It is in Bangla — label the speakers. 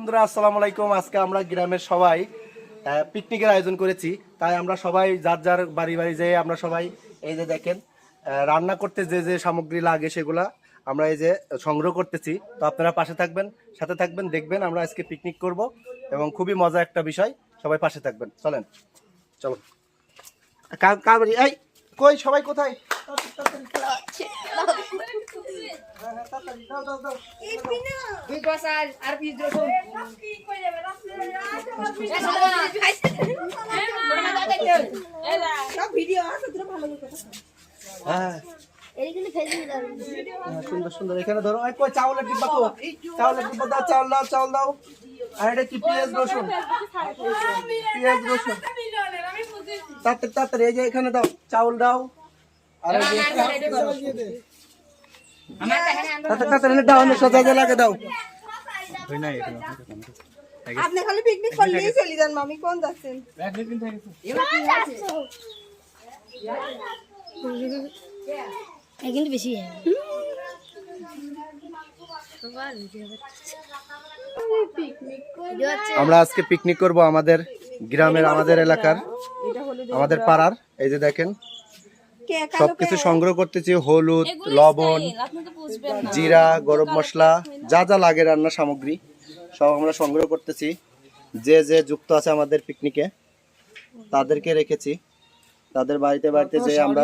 Speaker 1: বন্ধুরা আসসালামু আলাইকুম। আজকে আমরা গ্রামের সবাই পিকনিকের আয়োজন করেছি। তাই আমরা সবাই যার যার বাড়ি বাড়ি যেয়ে আমরা সবাই এই যে দেখেন রান্না করতে যে যে সামগ্রী লাগে সেগুলা আমরা এই যে সংগ্রহ করতেছি। তো আপনারা পাশে থাকবেন, সাথে থাকবেন, দেখবেন আমরা আজকে পিকনিক করব এবং খুবই মজা একটা বিষয়। সবাই পাশে থাকবেন, চলেন চলো। কাবাড়ি এই কই সবাই কোথায়? সুন্দর সুন্দর এখানে ধরো। কই চাউলের ডিব্বা? তো চাউলের ডিব্বা দাও, চাউল দাও, চাউল দাও। আর এটা কি পেঁয়াজ রসুন? পেঁয়াজ রসুন তাড়াতাড়ি তাড়াতাড়ি এই যে এখানে দাও, চাউল দাও। আর এই যে তাড়াতাড়ি তাড়াতাড়ি দাও, আমি সোজা লাগে দাও।
Speaker 2: আপনি খালি পিকনিক করলেই চলে যান। মামি কোন যাচ্ছেন?
Speaker 3: কিন্তু বেশি
Speaker 1: আমরা আজকে পিকনিক করব আমাদের গ্রামের, আমাদের এলাকার, আমাদের পাড়ার। এই যে দেখেন সবকিছু সংগ্রহ করতেছি, হলুদ, লবণ, জিরা, গরম মশলা, যা যা লাগে রান্নার সামগ্রী সব আমরা সংগ্রহ করতেছি। যে যে যুক্ত আছে আমাদের পিকনিকে তাদেরকে রেখেছি, তাদের বাড়িতে বাড়িতে যে আমরা